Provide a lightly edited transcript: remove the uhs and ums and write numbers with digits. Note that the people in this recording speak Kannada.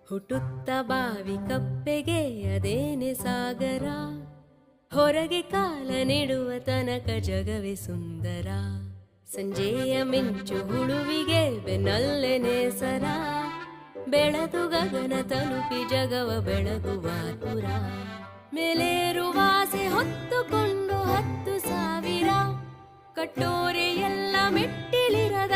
ಹುಟ್ಟುತ್ತ ಬಾವಿ ಕಪ್ಪೆಗೆ ಅದೇನೆ ಸಾಗರ, ಹೊರಗೆ ಕಾಲ ನೆಡುವ ತನಕ ಜಗವೇ ಸುಂದರ. ಸಂಜೆಯ ಮಿಂಚು ಹುಳುವಿಗೆ ಬೆನ್ನಲ್ಲೆ ನೇಸರ, ಬೆಳದು ಗಗನ ತಲುಪಿ ಜಗವ ಬೆಳಗುವ ತುರ. ಮೇಲೇರುವಾಸೆ ಹೊತ್ತುಕೊಂಡು 10,000 ಕಟ್ಟೋರೆ ಎಲ್ಲ ಮೆಟ್ಟಿಲಿರದ